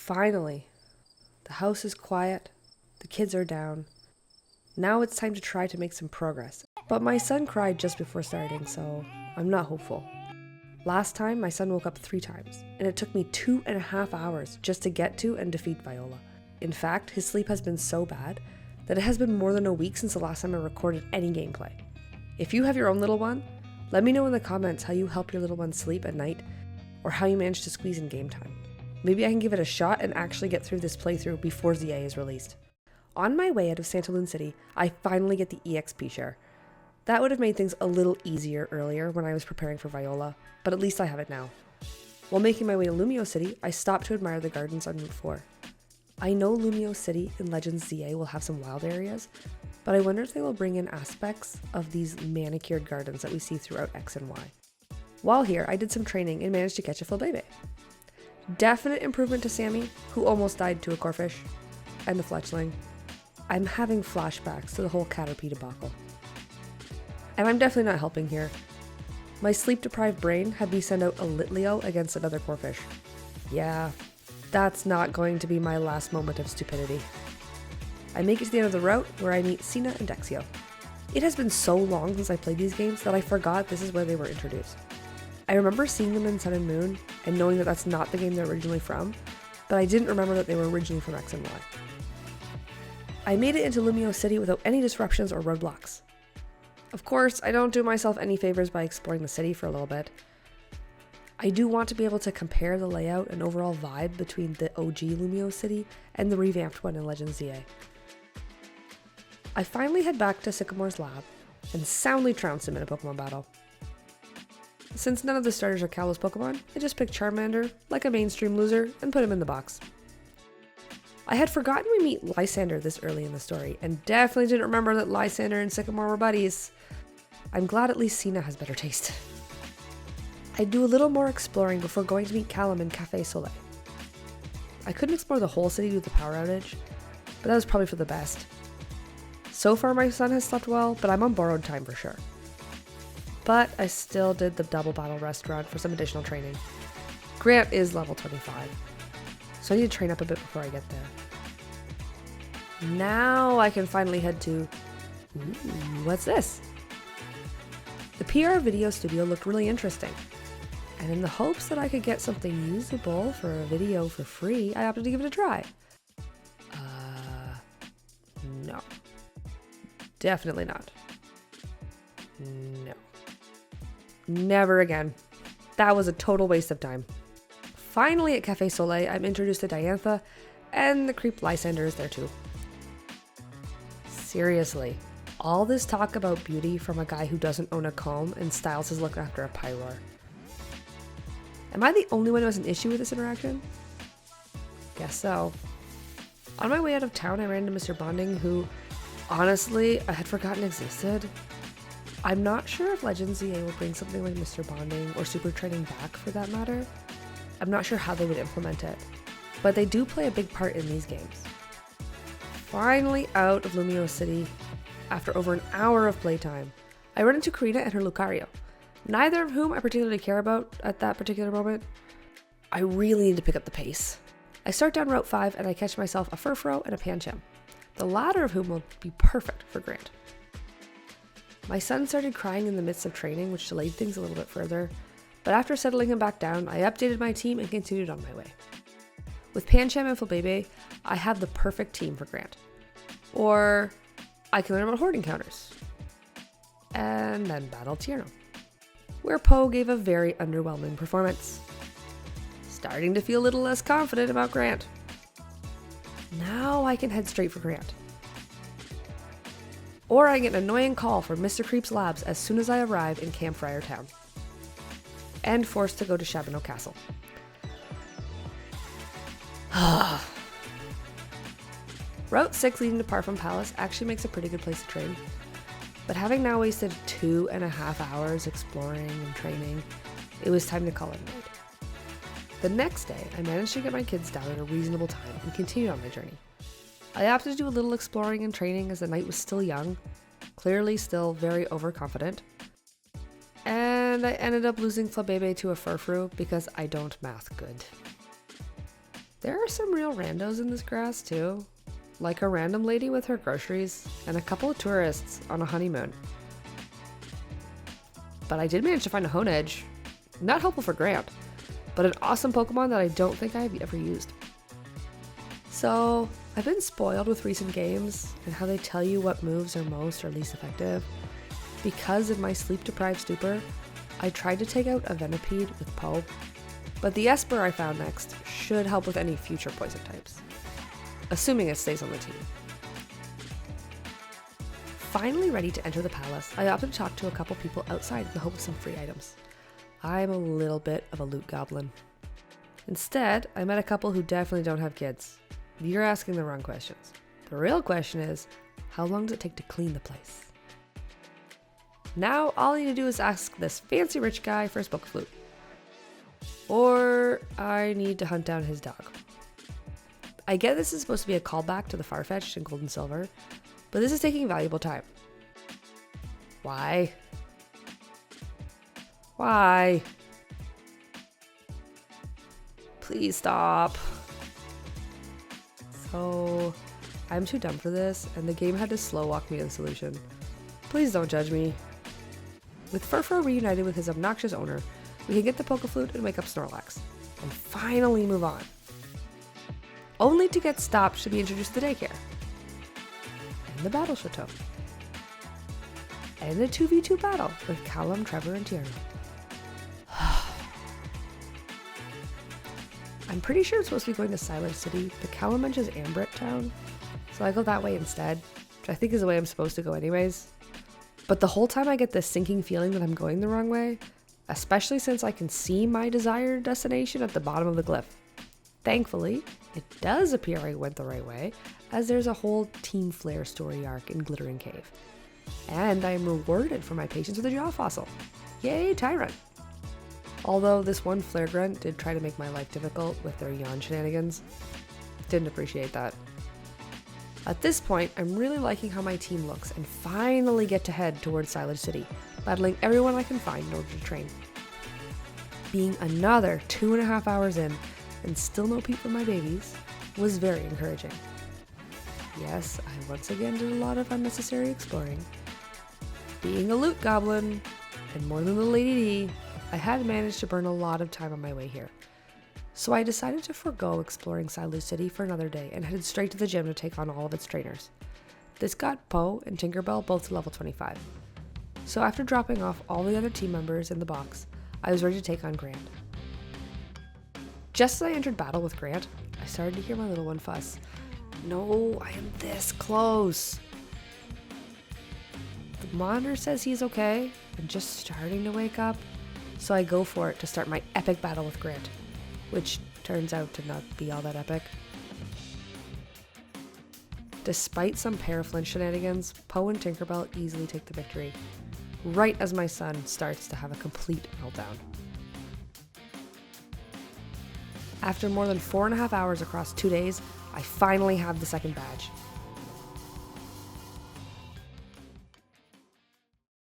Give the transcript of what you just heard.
Finally, the house is quiet, the kids are down. Now it's time to try to make some progress. But my son cried just before starting, so I'm not hopeful. Last time, my son woke up 3 times, and it took me 2.5 hours just to get to and defeat Viola. In fact, his sleep has been so bad that it has been more than a week since the last time I recorded any gameplay. If you have your own little one, let me know in the comments how you help your little one sleep at night, or how you manage to squeeze in game time. Maybe I can give it a shot and actually get through this playthrough before ZA is released. On my way out of Santalune City, I finally get the EXP share. That would have made things a little easier earlier when I was preparing for Viola, but at least I have it now. While making my way to Lumiose City, I stopped to admire the gardens on Route 4. I know Lumiose City in Legends ZA will have some wild areas, but I wonder if they will bring in aspects of these manicured gardens that we see throughout X and Y. While here, I did some training and managed to catch a Flabebe. Definite improvement to Sammy, who almost died to a Corphish, and the Fletchling. I'm having flashbacks to the whole Caterpie debacle. And I'm definitely not helping here. My sleep-deprived brain had me send out a Litleo against another Corphish. Yeah, that's not going to be my last moment of stupidity. I make it to the end of the route where I meet Sina and Dexio. It has been so long since I played these games that I forgot this is where they were introduced. I remember seeing them in Sun and Moon and knowing that that's not the game they're originally from, but I didn't remember that they were originally from X and Y. I made it into Lumiose City without any disruptions or roadblocks. Of course, I don't do myself any favors by exploring the city for a little bit. I do want to be able to compare the layout and overall vibe between the OG Lumiose City and the revamped one in Legends ZA. I finally head back to Sycamore's lab and soundly trounce him in a Pokemon battle. Since none of the starters are Kalos Pokemon, I just picked Charmander, like a mainstream loser, and put him in the box. I had forgotten we meet Lysandre this early in the story, and definitely didn't remember that Lysandre and Sycamore were buddies. I'm glad at least Sina has better taste. I do a little more exploring before going to meet Callum in Café Soleil. I couldn't explore the whole city due to the power outage, but that was probably for the best. So far my son has slept well, but I'm on borrowed time for sure. But I still did the double battle restaurant for some additional training. Grant is level 25, so I need to train up a bit before I get there. Now I can finally head to... what's this? The PR video studio looked really interesting, and in the hopes that I could get something usable for a video for free, I opted to give it a try. No. Definitely not. No. Never again. That was a total waste of time. Finally at Café Soleil, I'm introduced to Diantha, and the creep Lysandre is there too. Seriously, all this talk about beauty from a guy who doesn't own a comb and styles his look after a Pyroar. Am I the only one who has an issue with this interaction? Guess so. On my way out of town, I ran into Mr. Bonding, who, honestly, I had forgotten existed. I'm not sure if Legends ZA will bring something like Mr. Bonding or Super Training back for that matter. I'm not sure how they would implement it, but they do play a big part in these games. Finally out of Lumiose City, after over an hour of playtime, I run into Karina and her Lucario, neither of whom I particularly care about at that particular moment. I really need to pick up the pace. I start down Route 5 and I catch myself a Furfrou and a Pancham, the latter of whom will be perfect for Grant. My son started crying in the midst of training, which delayed things a little bit further, but after settling him back down, I updated my team and continued on my way. With Pancham and Flabebe, I have the perfect team for Grant. Or I can learn about horde encounters. And then battle Tierno, where Poe gave a very underwhelming performance. Starting to feel a little less confident about Grant. Now I can head straight for Grant. Or I get an annoying call from Mr. Creep's labs as soon as I arrive in Campfire Town. And forced to go to Chabonneau Castle. Route 6 leading to Parfum Palace actually makes a pretty good place to train. But having now wasted 2.5 hours exploring and training, it was time to call it night. The next day, I managed to get my kids down at a reasonable time and continued on my journey. I opted to do a little exploring and training as the night was still young, clearly still very overconfident, and I ended up losing Flabebe to a Furfrou because I don't math good. There are some real randos in this grass too, like a random lady with her groceries and a couple of tourists on a honeymoon. But I did manage to find a Honedge. Not helpful for Grant, but an awesome Pokemon that I don't think I've ever used. So, I've been spoiled with recent games and how they tell you what moves are most or least effective. Because of my sleep-deprived stupor, I tried to take out a Venipede with Poe, but the Esper I found next should help with any future poison types, assuming it stays on the team. Finally ready to enter the palace, I opted to talk to a couple people outside in the hope of some free items. I'm a little bit of a loot goblin. Instead, I met a couple who definitely don't have kids. You're asking the wrong questions. The real question is, how long does it take to clean the place? Now, all I need to do is ask this fancy rich guy for his Pokeflute. Or I need to hunt down his dog. I get this is supposed to be a callback to the Farfetch'd in Gold and Silver, but this is taking valuable time. Why? Why? Please stop. So, I'm too dumb for this, and the game had to slow walk me to the solution. Please don't judge me. With Furfur reunited with his obnoxious owner, we can get the Pokeflute and wake up Snorlax, and finally move on. Only to get stopped to be introduced to the daycare, and the Battle Chateau, and a 2v2 battle with Callum, Trevor, and Tierno. I'm pretty sure it's supposed to be going to Cyllage City, but Callum mentions Ambrit Town, so I go that way instead, which I think is the way I'm supposed to go anyways. But the whole time I get this sinking feeling that I'm going the wrong way, especially since I can see my desired destination at the bottom of the glyph. Thankfully, it does appear I went the right way, as there's a whole Team Flare story arc in Glittering Cave. And I am rewarded for my patience with a Jaw Fossil. Yay, Tyrant! Although this one Flare Grunt did try to make my life difficult with their yawn shenanigans. Didn't appreciate that. At this point, I'm really liking how my team looks and finally get to head towards Cyllage City, battling everyone I can find in order to train. Being another 2.5 hours in and still no peep from my babies was very encouraging. Yes, I once again did a lot of unnecessary exploring. Being a loot goblin, and more than the Lady D, I had managed to burn a lot of time on my way here. So I decided to forego exploring Cyllage City for another day and headed straight to the gym to take on all of its trainers. This got Poe and Tinkerbell both to level 25. So after dropping off all the other team members in the box, I was ready to take on Grant. Just as I entered battle with Grant, I started to hear my little one fuss. No, I am this close. The monitor says he's okay and just starting to wake up, so I go for it to start my epic battle with Grant, which turns out to not be all that epic. Despite some Paraflinch shenanigans, Poe and Tinkerbell easily take the victory, right as my son starts to have a complete meltdown. After more than 4.5 hours across 2 days, I finally have the second badge.